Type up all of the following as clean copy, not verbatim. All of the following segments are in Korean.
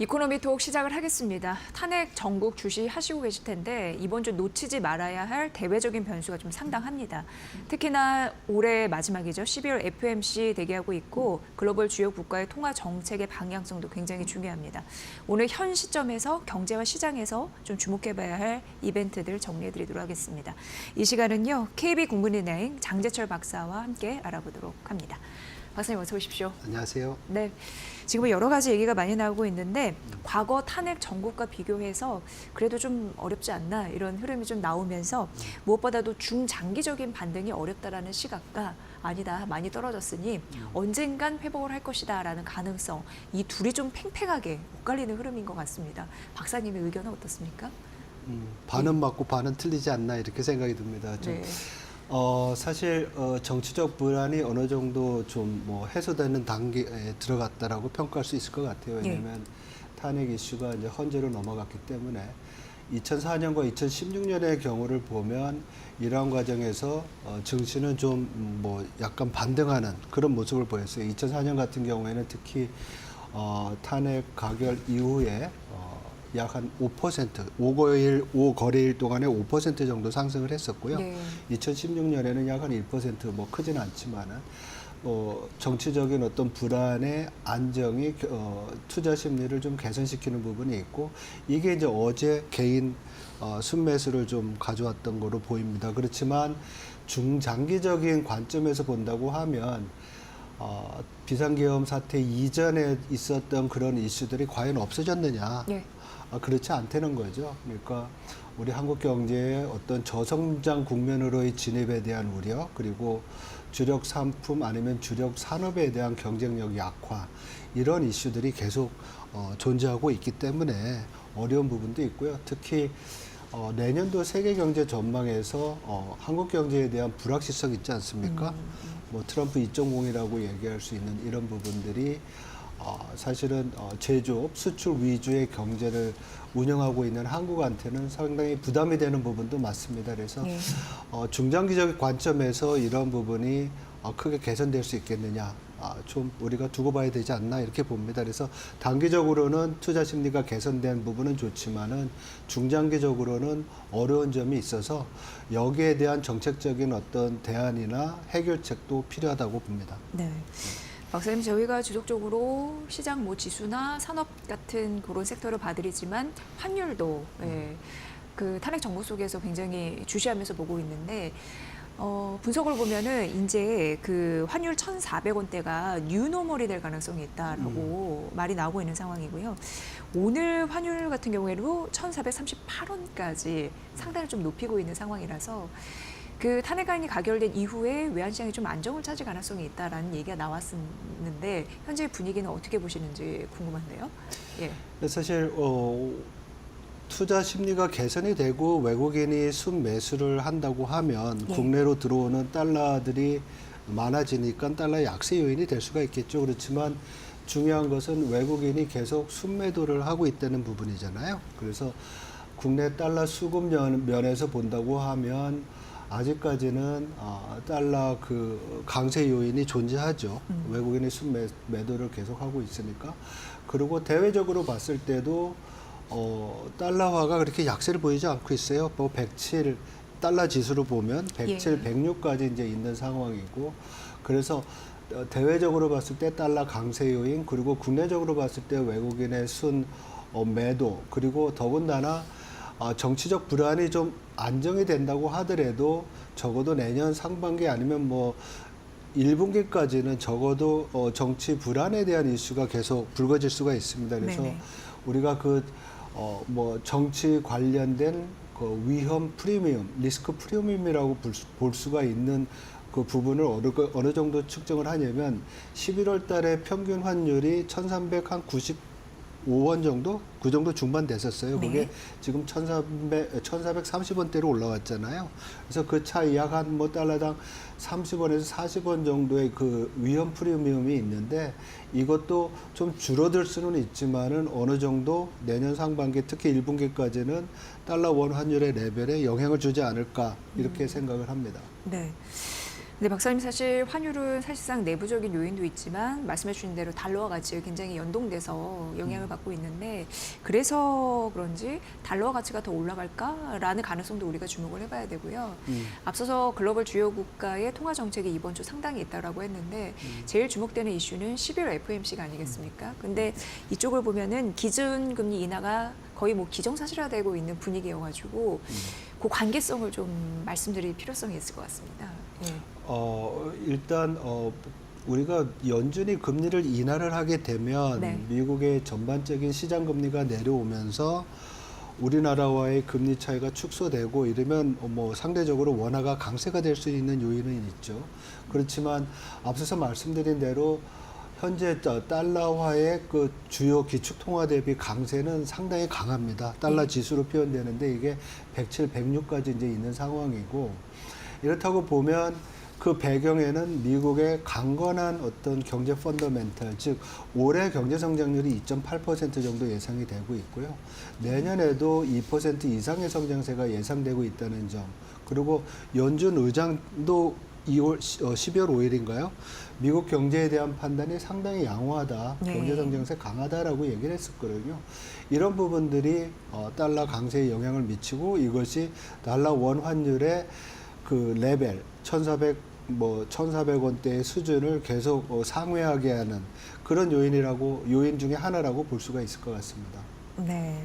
이코노미톡 시작을 하겠습니다. 탄핵 전국 주시하시고 계실 텐데 이번 주 놓치지 말아야 할 대외적인 변수가 좀 상당합니다. 특히나 올해 마지막이죠. 12월 FOMC 대기하고 있고 글로벌 주요 국가의 통화 정책의 방향성도 굉장히 중요합니다. 오늘 현 시점에서 경제와 시장에서 좀 주목해봐야 할 이벤트들 정리해드리도록 하겠습니다. 이 시간은요. KB국민은행 장재철 박사와 함께 알아보도록 합니다. 박사님 어서 오십시오. 안녕하세요. 네, 지금 여러 가지 얘기가 많이 나오고 있는데 과거 탄핵 전국과 비교해서 그래도 좀 어렵지 않나 이런 흐름이 좀 나오면서 무엇보다도 중장기적인 반등이 어렵다라는 시각과 아니다, 많이 떨어졌으니 언젠간 회복을 할 것이다라는 가능성, 이 둘이 좀 팽팽하게 엇갈리는 흐름인 것 같습니다. 박사님의 의견은 어떻습니까? 반은 맞고 반은 틀리지 않나 이렇게 생각이 듭니다. 네. 사실 정치적 불안이 어느 정도 좀 뭐 해소되는 단계에 들어갔다라고 평가할 수 있을 것 같아요. 왜냐하면 탄핵 이슈가 이제 헌재로 넘어갔기 때문에 2004년과 2016년의 경우를 보면 이러한 과정에서 증시는 좀 뭐 약간 반등하는 그런 모습을 보였어요. 2004년 같은 경우에는 특히 탄핵 가결 이후에 약 한 5%, 5거래일 동안에 5% 정도 상승을 했었고요. 네. 2016년에는 약 한 1%, 뭐 크지는 않지만은 정치적인 어떤 불안의 안정이 투자 심리를 좀 개선시키는 부분이 있고 이게 이제 어제 개인 순매수를 좀 가져왔던 거로 보입니다. 그렇지만 중장기적인 관점에서 본다고 하면 비상계엄 사태 이전에 있었던 그런 이슈들이 과연 없어졌느냐? 네. 그렇지 않다는 거죠. 그러니까 우리 한국 경제의 어떤 저성장 국면으로의 진입에 대한 우려, 그리고 주력 상품 아니면 주력 산업에 대한 경쟁력 약화, 이런 이슈들이 계속 존재하고 있기 때문에 어려운 부분도 있고요. 특히 내년도 세계 경제 전망에서 한국 경제에 대한 불확실성 있지 않습니까? 뭐 트럼프 2.0이라고 얘기할 수 있는 이런 부분들이 사실은 제조업, 수출 위주의 경제를 운영하고 있는 한국한테는 상당히 부담이 되는 부분도 맞습니다. 그래서 네. 중장기적 관점에서 이런 부분이 크게 개선될 수 있겠느냐, 좀 우리가 두고 봐야 되지 않나 이렇게 봅니다. 그래서 단기적으로는 투자 심리가 개선된 부분은 좋지만은 중장기적으로는 어려운 점이 있어서 여기에 대한 정책적인 어떤 대안이나 해결책도 필요하다고 봅니다. 네. 박사님, 저희가 지속적으로 시장 지수나 산업 같은 그런 섹터를 봐드리지만 환율도 그 탄핵 정부 속에서 굉장히 주시하면서 보고 있는데 분석을 보면은 이제 그 환율 1,400원대가 뉴노멀이 될 가능성이 있다라고 말이 나오고 있는 상황이고요. 오늘 환율 같은 경우에도 1,438원까지 상당히 좀 높이고 있는 상황이라서 그 탄핵안이 가결된 이후에 외환시장이 좀 안정을 찾을 가능성이 있다라는 얘기가 나왔었는데 현재 분위기는 어떻게 보시는지 궁금한데요. 예. 사실 투자 심리가 개선이 되고 외국인이 순매수를 한다고 하면 국내로 들어오는 달러들이 많아지니까 달러 약세 요인이 될 수가 있겠죠. 그렇지만 중요한 것은 외국인이 계속 순매도를 하고 있다는 부분이잖아요. 그래서 국내 달러 수급 면에서 본다고 하면 아직까지는 달러 그 강세 요인이 존재하죠. 외국인의 순매도를 계속하고 있으니까. 그리고 대외적으로 봤을 때도 달러화가 그렇게 약세를 보이지 않고 있어요. 뭐 107 달러 지수로 보면 107, 106까지 이제 있는 상황이고, 그래서 대외적으로 봤을 때 달러 강세 요인, 그리고 국내적으로 봤을 때 외국인의 순 매도, 그리고 더군다나 정치적 불안이 좀 안정이 된다고 하더라도 적어도 내년 상반기 아니면 뭐 1분기까지는 적어도 정치 불안에 대한 이슈가 계속 불거질 수가 있습니다. 그래서 네네. 우리가 뭐 정치 관련된 그 위험 프리미엄, 리스크 프리미엄이라고 볼 수가 있는 그 부분을 어느 정도 측정을 하냐면 11월 달에 평균 환율이 1,395원 정도? 그 정도 중반 됐었어요. 네. 그게 지금 1,430원대로 올라갔잖아요. 그래서 그 차이 약 한 뭐 달러당 30원에서 40원 정도의 그 위험 프리미엄이 있는데 이것도 좀 줄어들 수는 있지만은 어느 정도 내년 상반기 특히 1분기까지는 달러 원 환율의 레벨에 영향을 주지 않을까 이렇게 생각을 합니다. 네. 근데 박사님 사실 환율은 사실상 내부적인 요인도 있지만 말씀해 주신 대로 달러와 가치가 굉장히 연동돼서 영향을 받고 있는데 그래서 그런지 달러와 가치가 더 올라갈까라는 가능성도 우리가 주목을 해봐야 되고요. 앞서서 글로벌 주요 국가의 통화 정책이 이번 주 상당히 있다라고 했는데 제일 주목되는 이슈는 11월 FOMC가 아니겠습니까? 근데 이쪽을 보면은 기준금리 인하가 거의 뭐 기정사실화되고 있는 분위기여가지고 그 관계성을 좀 말씀드릴 필요성이 있을 것 같습니다. 예. 일단 우리가 연준이 금리를 인하를 하게 되면 네. 미국의 전반적인 시장 금리가 내려오면서 우리나라와의 금리 차이가 축소되고 이러면 뭐 상대적으로 원화가 강세가 될 수 있는 요인은 있죠. 그렇지만 앞서서 말씀드린 대로 현재 달러화의 그 주요 기축 통화 대비 강세는 상당히 강합니다. 달러 지수로 표현되는데 이게 107, 106까지 이제 있는 상황이고 이렇다고 보면 그 배경에는 미국의 강건한 어떤 경제 펀더멘탈, 즉 올해 경제 성장률이 2.8% 정도 예상이 되고 있고요. 내년에도 2% 이상의 성장세가 예상되고 있다는 점. 그리고 연준 의장도 12월 5일인가요? 미국 경제에 대한 판단이 상당히 양호하다, 네. 경제 성장세 강하다라고 얘기를 했었거든요. 이런 부분들이 달러 강세에 영향을 미치고 이것이 달러 원 환율의 그 레벨 1,400원대의 수준을 계속 상회하게 하는 그런 요인 중에 하나라고 볼 수가 있을 것 같습니다. 네.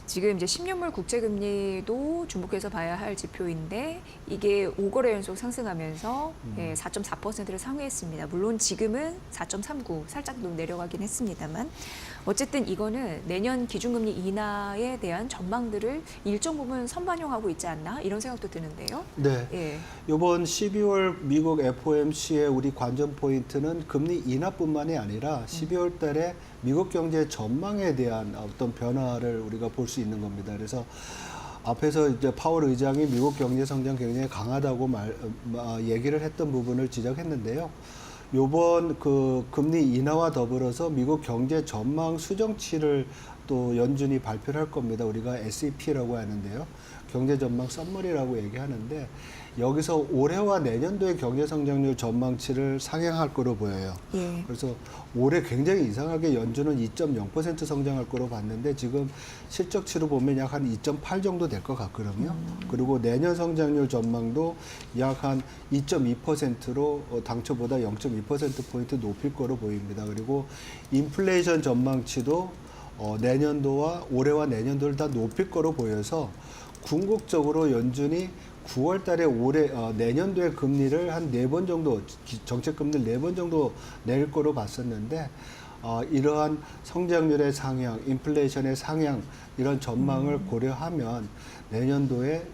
지금 이제 10년물 국채금리도 주목해서 봐야 할 지표인데 이게 5거래 연속 상승하면서 4.4%를 상회했습니다. 물론 지금은 4.39 살짝 좀 내려가긴 했습니다만 어쨌든 이거는 내년 기준금리 인하에 대한 전망들을 일정 부분 선반영하고 있지 않나 이런 생각도 드는데요. 네. 예. 이번 12월 미국 FOMC의 우리 관전 포인트는 금리 인하뿐만이 아니라 12월 달에 미국 경제 전망에 대한 어떤 변화를 우리가 볼 수 있는 겁니다. 그래서 앞에서 이제 파월 의장이 미국 경제 성장 굉장히 강하다고 얘기를 했던 부분을 지적했는데요. 요번 그 금리 인하와 더불어서 미국 경제 전망 수정치를 또 연준이 발표를 할 겁니다. 우리가 SEP라고 하는데요. 경제 전망 썸머리라고 얘기하는데 여기서 올해와 내년도의 경제 성장률 전망치를 상향할 거로 보여요. 예. 그래서 올해 굉장히 이상하게 연준은 2.0% 성장할 거로 봤는데 지금 실적치로 보면 약 한 2.8 정도 될 것 같거든요. 그리고 내년 성장률 전망도 약 한 2.2%로 당초보다 0.2%포인트 높일 거로 보입니다. 그리고 인플레이션 전망치도 내년도와 올해와 내년도를 다 높일 거로 보여서 궁극적으로 연준이 9월 달에 내년도의 금리를 한 4번 정도, 정책 금리를 4번 정도 낼 거로 봤었는데, 이러한 성장률의 상향, 인플레이션의 상향, 이런 전망을 고려하면 내년도에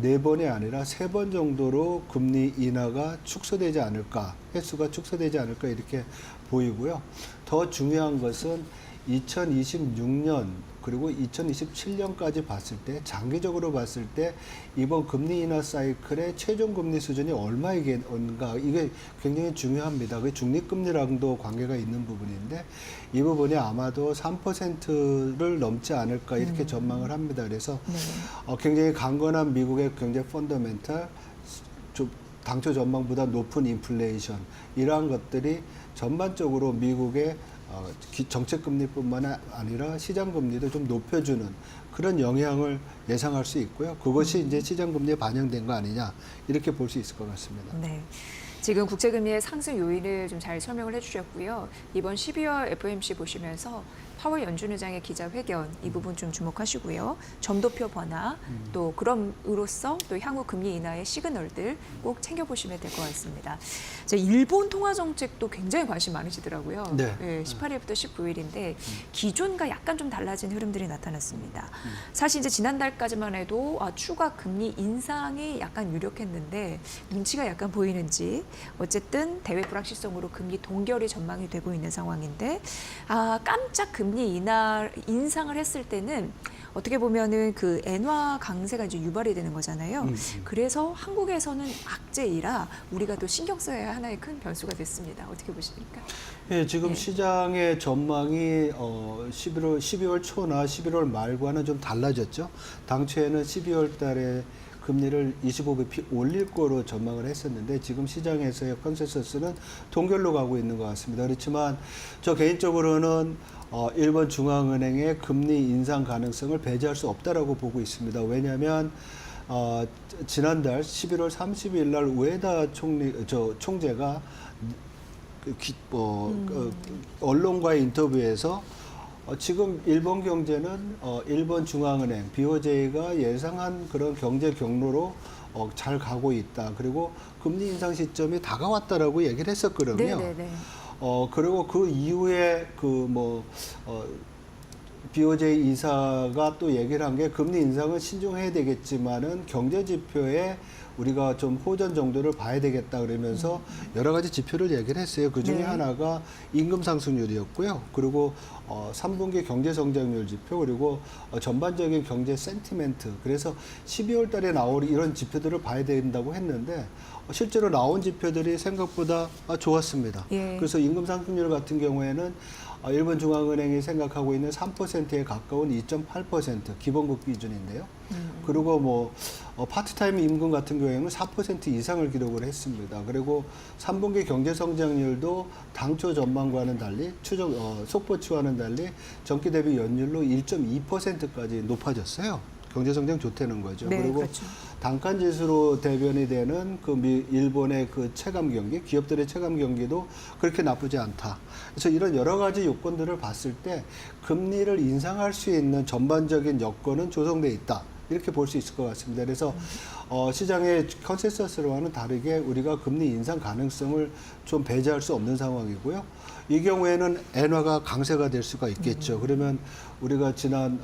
4번이 아니라 3번 정도로 금리 인하가 축소되지 않을까, 횟수가 축소되지 않을까 이렇게 보이고요. 더 중요한 것은 2026년 그리고 2027년까지 봤을 때 장기적으로 봤을 때 이번 금리 인하 사이클의 최종 금리 수준이 얼마이겠는가 이게 굉장히 중요합니다. 그게 중립금리랑도 관계가 있는 부분인데 이 부분이 아마도 3%를 넘지 않을까 이렇게 전망을 합니다. 그래서 네. 굉장히 강건한 미국의 경제 펀더멘탈 좀 당초 전망보다 높은 인플레이션 이러한 것들이 전반적으로 미국의 정책금리뿐만 아니라 시장금리도 좀 높여주는 그런 영향을 예상할 수 있고요. 그것이 이제 시장금리에 반영된 거 아니냐 이렇게 볼 수 있을 것 같습니다. 네. 지금 국제금리의 상승 요인을 좀 잘 설명을 해주셨고요. 이번 12월 FOMC 보시면서 파월 연준 의장의 기자회견 이 부분 좀 주목하시고요. 점도표 변화 또 그럼으로써 또 향후 금리 인하의 시그널들 꼭 챙겨보시면 될 것 같습니다. 일본 통화 정책도 굉장히 관심 많으시더라고요. 네. 18일부터 19일인데 기존과 약간 좀 달라진 흐름들이 나타났습니다. 사실 이제 지난달까지만 해도 추가 금리 인상이 약간 유력했는데 눈치가 약간 보이는지 어쨌든 대외 불확실성으로 금리 동결이 전망이 되고 있는 상황인데 깜짝 금리 인상을 했을 때는 어떻게 보면은 그 엔화 강세가 이제 유발이 되는 거잖아요. 그래서 한국에서는 악재이라 우리가 또 신경 써야 할 하나의 큰 변수가 됐습니다. 어떻게 보십니까? 예, 지금 네. 시장의 전망이 12월 초나 11월 말과는 좀 달라졌죠. 당초에는 12월 달에 금리를 25bp 올릴 거로 전망을 했었는데 지금 시장에서의 컨센서스는 동결로 가고 있는 것 같습니다. 그렇지만 저 개인적으로는 일본 중앙은행의 금리 인상 가능성을 배제할 수 없다라고 보고 있습니다. 왜냐하면 지난달 11월 30일 날 우에다 총재가 언론과의 인터뷰에서 지금 일본 경제는 일본 중앙은행 BOJ가 예상한 그런 경제 경로로 잘 가고 있다. 그리고 금리 인상 시점이 다가왔다라고 얘기를 했었거든요. 네네네. 그리고 그 이후에 BOJ 이사가 또 얘기를 한 게 금리 인상은 신중해야 되겠지만은 경제 지표에 우리가 좀 호전 정도를 봐야 되겠다 그러면서 여러 가지 지표를 얘기를 했어요. 그 중에 네. 하나가 임금 상승률이었고요. 그리고 3분기 경제 성장률 지표 그리고 전반적인 경제 센티멘트. 그래서 12월 달에 나올 이런 지표들을 봐야 된다고 했는데 실제로 나온 지표들이 생각보다 좋았습니다. 예. 그래서 임금 상승률 같은 경우에는 일본 중앙은행이 생각하고 있는 3%에 가까운 2.8% 기본급 기준인데요. 그리고 파트타임 임금 같은 경우에는 4% 이상을 기록을 했습니다. 그리고 3분기 경제 성장률도 당초 전망과는 달리 속보치와는 달리 전기 대비 연율로 1.2%까지 높아졌어요. 경제 성장 좋다는 거죠. 네, 그리고 그렇죠. 단칸 지수로 대변이 되는 일본의 그 체감 경기, 기업들의 체감 경기도 그렇게 나쁘지 않다. 그래서 이런 여러 가지 요건들을 봤을 때 금리를 인상할 수 있는 전반적인 여건은 조성돼 있다. 이렇게 볼 수 있을 것 같습니다. 그래서 시장의 컨센서스와는 다르게 우리가 금리 인상 가능성을 좀 배제할 수 없는 상황이고요. 이 경우에는 엔화가 강세가 될 수가 있겠죠. 그러면 우리가 지난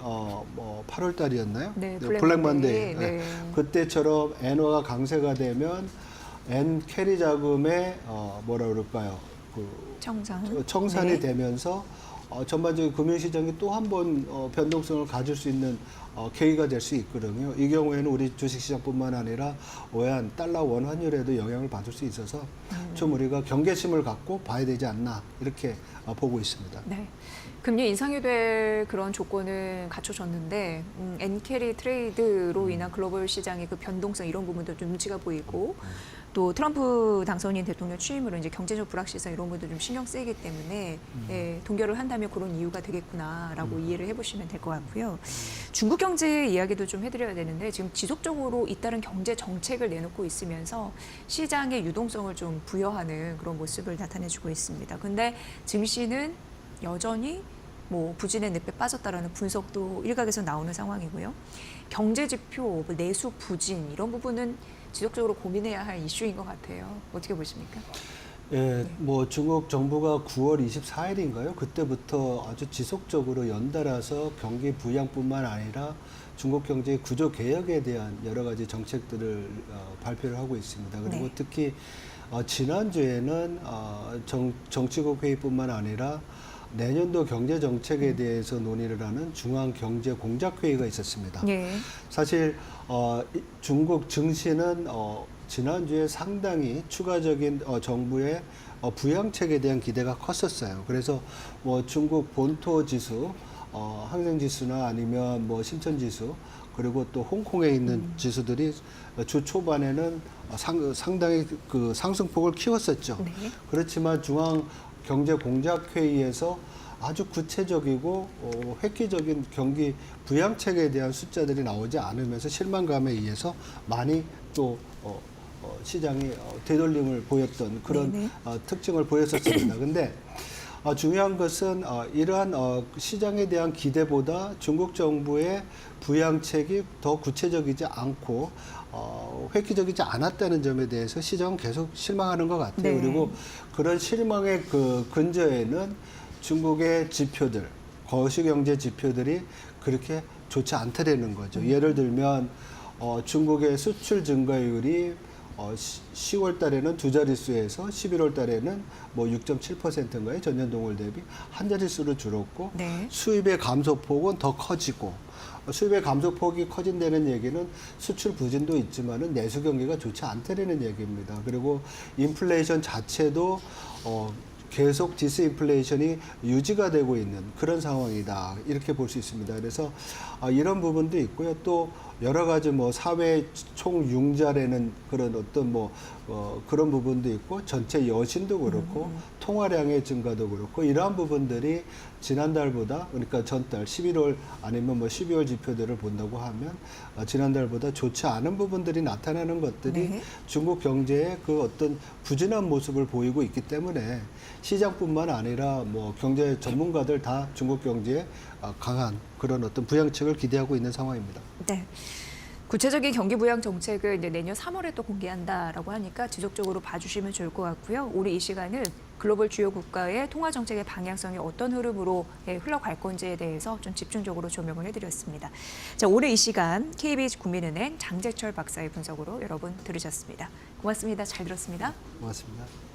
8월 달이었나요? 네, 블랙 먼데이. 네. 그때처럼 엔화가 강세가 되면 엔 캐리 자금의 뭐라 그럴까요? 청산이 네. 되면서 전반적인 금융시장이 또 한 번 변동성을 가질 수 있는 계기가 될 수 있거든요. 이 경우에는 우리 주식시장뿐만 아니라 외환, 달러 원 환율에도 영향을 받을 수 있어서 좀 우리가 경계심을 갖고 봐야 되지 않나 이렇게 보고 있습니다. 네. 금리 인상이 될 그런 조건은 갖춰졌는데 엔캐리 트레이드로 인한 글로벌 시장의 그 변동성 이런 부분도 좀 눈치가 보이고 또 트럼프 당선인 대통령 취임으로 이제 경제적 불확실성 이런 부분도 좀 신경 쓰이기 때문에 예, 동결을 한다면 그런 이유가 되겠구나라고 이해를 해보시면 될 것 같고요. 중국 경제 이야기도 좀 해드려야 되는데 지금 지속적으로 잇따른 경제 정책을 내놓고 있으면서 시장의 유동성을 좀 부여하는 그런 모습을 나타내주고 있습니다. 근데 증시는 여전히 부진의 늪에 빠졌다라는 분석도 일각에서 나오는 상황이고요. 경제 지표, 내수 부진 이런 부분은 지속적으로 고민해야 할 이슈인 것 같아요. 어떻게 보십니까? 예, 중국 정부가 9월 24일인가요? 그때부터 아주 지속적으로 연달아서 경기 부양뿐만 아니라 중국 경제의 구조 개혁에 대한 여러 가지 정책들을 발표를 하고 있습니다. 그리고 네. 특히 지난주에는 정치국 회의뿐만 아니라 내년도 경제 정책에 대해서 논의를 하는 중앙경제공작회의가 있었습니다. 네. 사실 중국 증시는 지난주에 상당히 추가적인 정부의 부양책에 대한 기대가 컸었어요. 그래서 중국 본토 지수, 항생 지수나 아니면 심천 지수 그리고 또 홍콩에 있는 지수들이 주 초반에는 상당히 그 상승폭을 키웠었죠. 네. 그렇지만 중앙경제공작회의에서 아주 구체적이고 획기적인 경기 부양책에 대한 숫자들이 나오지 않으면서 실망감에 의해서 많이 또 시장이 되돌림을 보였던 그런 네네. 특징을 보였었습니다. 근데 중요한 것은 이러한 시장에 대한 기대보다 중국 정부의 부양책이 더 구체적이지 않고 획기적이지 않았다는 점에 대해서 시장은 계속 실망하는 것 같아요. 네. 그리고 그런 실망의 그 근저에는 중국의 지표들, 거시경제 지표들이 그렇게 좋지 않다라는 거죠. 예를 들면 중국의 수출 증가율이 10월 달에는 두 자릿수에서 11월 달에는 6.7%인가요? 전년 동월 대비 한 자릿수로 줄었고 네. 수입의 감소폭은 더 커지고 수입의 감소폭이 커진다는 얘기는 수출 부진도 있지만은 내수 경기가 좋지 않다는 얘기입니다. 그리고 인플레이션 자체도 계속 디스인플레이션이 유지가 되고 있는 그런 상황이다. 이렇게 볼 수 있습니다. 그래서 이런 부분도 있고요. 또 여러 가지 뭐 사회 총융자라는 그런 어떤 그런 부분도 있고 전체 여신도 그렇고 통화량의 증가도 그렇고 이러한 부분들이 지난달보다 그러니까 전달 11월 아니면 12월 지표들을 본다고 하면 지난달보다 좋지 않은 부분들이 나타나는 것들이 네. 중국 경제의 그 어떤 부진한 모습을 보이고 있기 때문에 시장뿐만 아니라 경제 전문가들 다 중국 경제에 강한 그런 어떤 부양책을 기대하고 있는 상황입니다. 네. 구체적인 경기 부양 정책을 이제 내년 3월에 또 공개한다라고 하니까 지속적으로 봐주시면 좋을 것 같고요. 우리 이 시간은 글로벌 주요 국가의 통화 정책의 방향성이 어떤 흐름으로 흘러갈 건지에 대해서 좀 집중적으로 조명을 해드렸습니다. 자, 올해 이 시간 KBH 국민은행 장재철 박사의 분석으로 여러분 들으셨습니다. 고맙습니다. 잘 들었습니다. 고맙습니다.